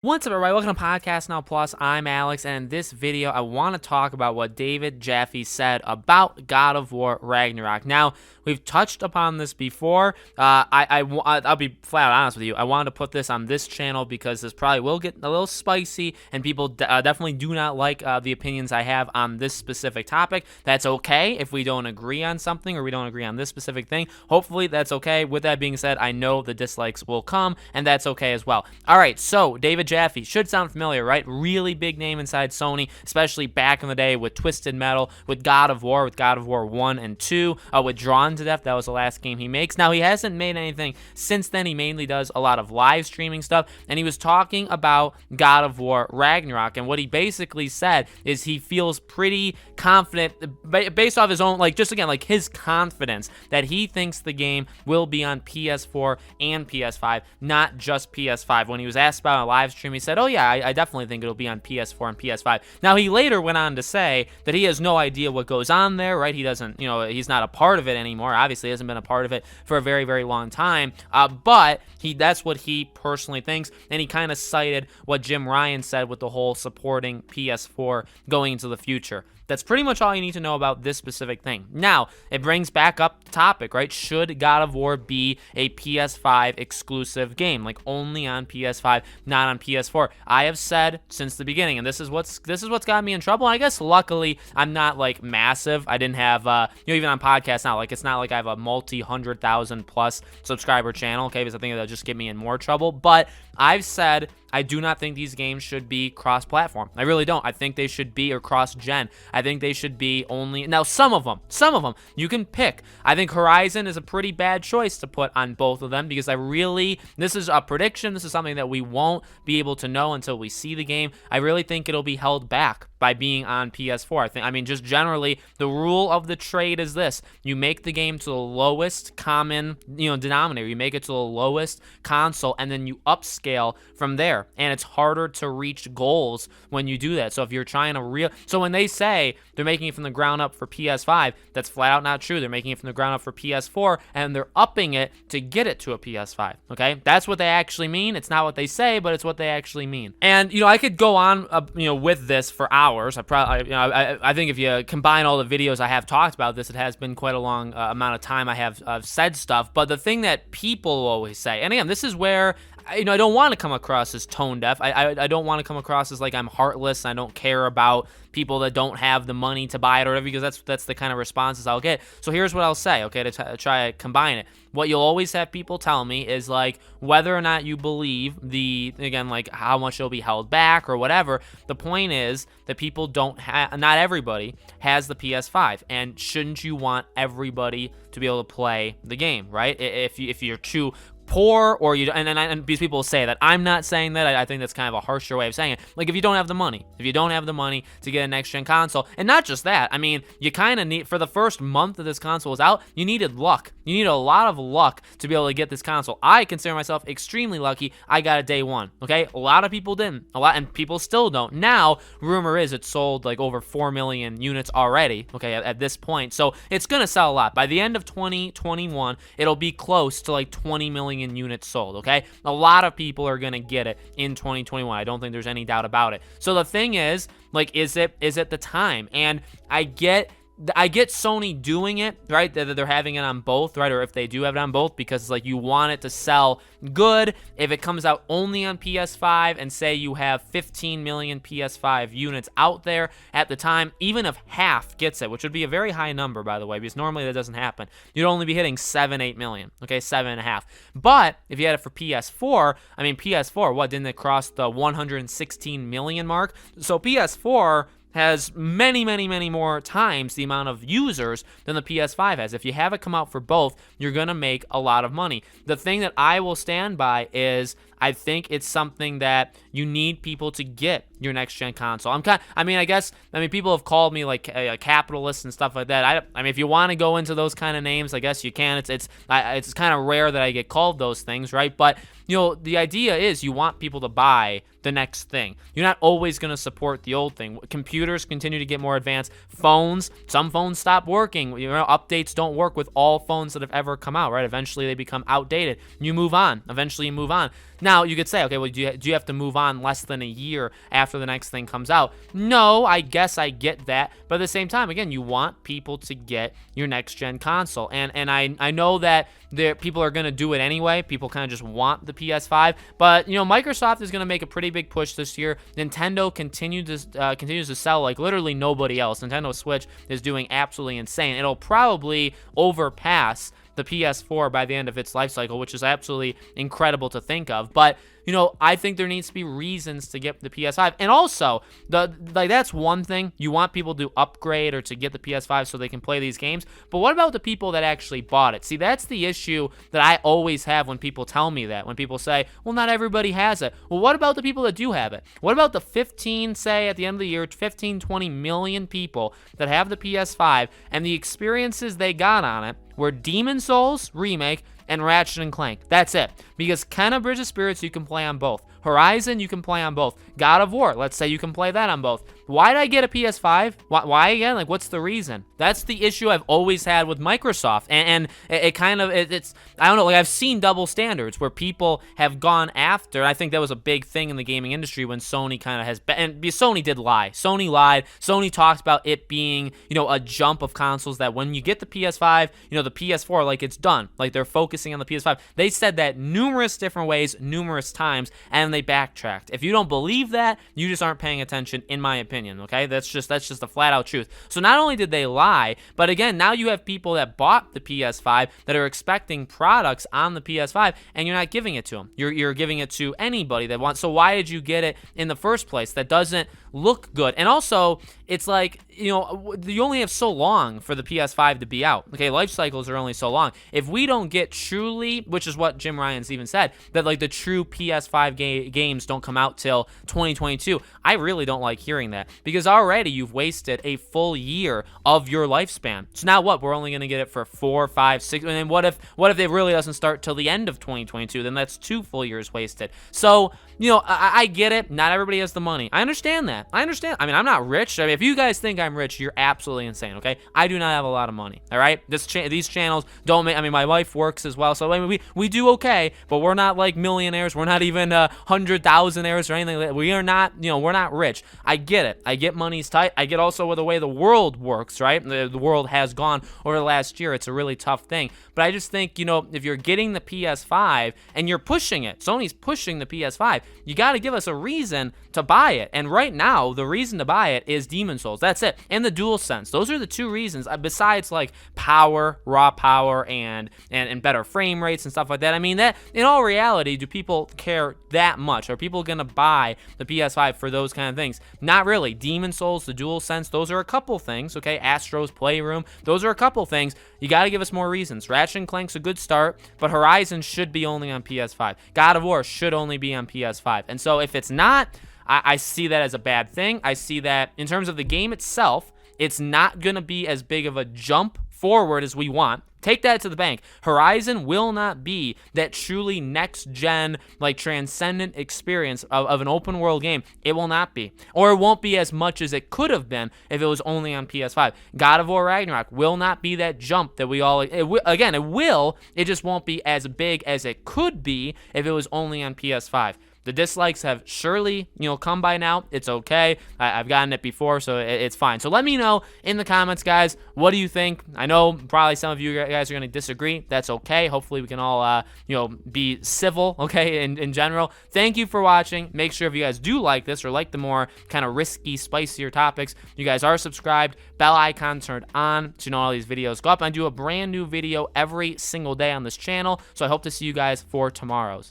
What's up, everybody? Welcome to Podcast Now Plus. I'm Alex, and in this video, I want to talk about what David Jaffe said about God of War Ragnarok. Now, we've touched upon this before. I'll be flat out honest with you. I wanted to put this on this channel because this probably will get a little spicy, and people definitely do not like the opinions I have on this specific topic. That's okay if we don't agree on something or we don't agree on this specific thing. Hopefully, that's okay. With that being said, I know the dislikes will come, and that's okay as well. All right, so David Jaffe should sound familiar, right? Really big name inside Sony, especially back in the day with Twisted Metal, with God of War 1 and 2, with Drawn to Death. That was the last game he makes. Now, he hasn't made anything since then. He mainly does a lot of live streaming stuff, and he was talking about God of War Ragnarok, and what he basically said is he feels pretty confident, based off his own, his confidence, that he thinks the game will be on PS4 and PS5, not just PS5. When he was asked about a live stream, he said, oh yeah, I definitely think it'll be on PS4 and PS5. Now, he later went on to say that he has no idea what goes on there, right? He doesn't, he's not a part of it anymore. Obviously, he hasn't been a part of it for a very, very long time, but that's what he personally thinks, and he kind of cited what Jim Ryan said with the whole supporting PS4 going into the future. That's pretty much all you need to know about this specific thing. Now, it brings back up the topic, right? Should God of War be a PS5 exclusive game, like only on PS5, not on PS4? I have said since the beginning, and this is what's got me in trouble. I guess luckily I'm not like massive. I didn't have even on podcast now, like it's not like I have a multi-100,000 plus subscriber channel, okay? Because I think that'll just get me in more trouble. But I've said I do not think these games should be cross-platform. I really don't. I think they should be, or cross-gen. I think they should be only, now some of them, you can pick. I think Horizon is a pretty bad choice to put on both of them because this is a prediction. This is something that we won't be able to know until we see the game. I really think it'll be held back by being on PS4. Just generally, the rule of the trade is this. You make the game to the lowest common, denominator. You make it to the lowest console, and then you upscale from there. And it's harder to reach goals when you do that. So if you're trying to so when they say they're making it from the ground up for PS5, that's flat out not true. They're making it from the ground up for PS4, and they're upping it to get it to a PS5, okay? That's what they actually mean. It's not what they say, but it's what they actually mean. And, I could go on, with this for hours. I think if you combine all the videos I have talked about this, it has been quite a long amount of time I have said stuff. But the thing that people always say, and again, this is where I don't want to come across as tone deaf. I don't want to come across as like I'm heartless. I don't care about people that don't have the money to buy it or whatever, because that's the kind of responses I'll get. So here's what I'll say, okay, to try to combine it. What you'll always have people tell me is like whether or not you believe how much it'll be held back or whatever. The point is that people not everybody has the PS5, and shouldn't you want everybody to be able to play the game, right? If you're too poor, or and these people say that. I'm not saying that. I think that's kind of a harsher way of saying it. Like, if you don't have the money to get a next-gen console, and not just that, you kind of need, for the first month that this console was out, you needed luck. You need a lot of luck to be able to get this console. I consider myself extremely lucky. I got it day one, okay? A lot of people didn't. And people still don't. Now, rumor is it's sold like over 4 million units already, okay, at this point. So it's going to sell a lot. By the end of 2021, it'll be close to like 20 million units sold, okay? A lot of people are going to get it in 2021. I don't think there's any doubt about it. So the thing is, like, is it the time? And I get Sony doing it, right? That they're having it on both, right? Or if they do have it on both, because it's like you want it to sell good. If it comes out only on PS5, and say you have 15 million PS5 units out there at the time, even if half gets it, which would be a very high number, by the way, because normally that doesn't happen, you'd only be hitting 7-8 million, okay? 7.5. But if you had it for PS4, PS4, what, didn't it cross the 116 million mark? So PS4 has many, many, many more times the amount of users than the PS5 has. If you have it come out for both, you're going to make a lot of money. The thing that I will stand by is I think it's something that you need people to get your next-gen console. People have called me like a capitalist and stuff like that. If you want to go into those kind of names, I guess you can. It's kind of rare that I get called those things, right? But, the idea is you want people to buy the next thing. You're not always going to support the old thing. Computers continue to get more advanced. Some phones stop working. Updates don't work with all phones that have ever come out, right? Eventually they become outdated. You move on. Eventually you move on. Now, you could say, okay, well, do you have to move on less than a year after the next thing comes out? No, I guess I get that. But at the same time, again, you want people to get your next-gen console. And I know that people are going to do it anyway. People kind of just want the PS5. But, Microsoft is going to make a pretty big push this year. Nintendo continues to sell like literally nobody else. Nintendo Switch is doing absolutely insane. It'll probably overpass the PS4 by the end of its life cycle, which is absolutely incredible to think of. But I think there needs to be reasons to get the PS5. And also, that's one thing. You want people to upgrade or to get the PS5 so they can play these games. But what about the people that actually bought it? See, that's the issue that I always have when people tell me that. When people say, well, not everybody has it. Well, what about the people that do have it? What about the 15, say, at the end of the year, 15, 20 million people that have the PS5 and the experiences they got on it were Demon Souls Remake and Ratchet and Clank? That's it. Because Kena Bridge of Spirits, you can play on both. Horizon, you can play on both. God of War, let's say you can play that on both. Why did I get a PS5? Why again? Like, what's the reason? That's the issue I've always had with Microsoft. And it kind of, it's, I don't know, like I've seen double standards where people have gone after. I think that was a big thing in the gaming industry when Sony kind of has, and Sony did lie. Sony lied. Sony talked about it being, a jump of consoles that when you get the PS5, the PS4, like it's done. Like they're focusing on the PS5. They said that numerous different ways, numerous times, and they backtracked. If you don't believe that, you just aren't paying attention, in my opinion, okay? That's just the flat out truth. So not only did they lie, but again, now you have people that bought the PS5 that are expecting products on the PS5, and you're not giving it to them. You're giving it to anybody that wants. So why did you get it in the first place? That doesn't look good. And also, it's like, you only have so long for the PS5 to be out. Okay, life cycles are only so long. If we don't get truly, which is what Jim Ryan's even said, that like the true PS5 games don't come out till 2022, I really don't like hearing that, because already you've wasted a full year of your lifespan. So now what? We're only going to get it for 4, 5, 6, and then what if it really doesn't start till the end of 2022? Then that's 2 full years wasted. So, I get it. Not everybody has the money. I understand that. I mean, I'm not rich. I mean, if you guys think I'm rich, you're absolutely insane, okay? I do not have a lot of money, all right? These channels don't make, I mean, my wife works as well, so I mean, we do okay, but we're not like millionaires. We're not even 100,000aires or anything like that. We are not, we're not rich. I get it. I get money's tight. I get also with the way the world works, right? The world has gone over the last year. It's a really tough thing. But I just think, if you're getting the PS5 and you're pushing it, Sony's pushing the PS5, you got to give us a reason to buy it. And right now, the reason to buy it is Demon Souls. That's it. And the DualSense. Those are the 2 reasons, besides like power, raw power, and better frame rates and stuff like that. I mean, that in all reality, do people care that much? Are people going to buy the PS5 for those kind of things? Not really. Demon Souls, the DualSense, those are a couple things, okay? Astro's Playroom, those are a couple things. You got to give us more reasons. Ratchet and Clank's a good start, but Horizon should be only on PS5. God of War should only be on PS5. And so if it's not, I see that as a bad thing. I see that in terms of the game itself, it's not going to be as big of a jump forward as we want. Take that to the bank. Horizon will not be that truly next-gen, like, transcendent experience of an open-world game. It will not be. Or it won't be as much as it could have been if it was only on PS5. God of War Ragnarok will not be that jump that we all... It will. It just won't be as big as it could be if it was only on PS5. The dislikes have surely, come by now. It's okay. I've gotten it before, so it's fine. So let me know in the comments, guys. What do you think? I know probably some of you guys are going to disagree. That's okay. Hopefully we can all, be civil, okay, in general. Thank you for watching. Make sure if you guys do like this or like the more kind of risky, spicier topics, you guys are subscribed, bell icon turned on to know all these videos go up. I do a brand new video every single day on this channel, so I hope to see you guys for tomorrow's.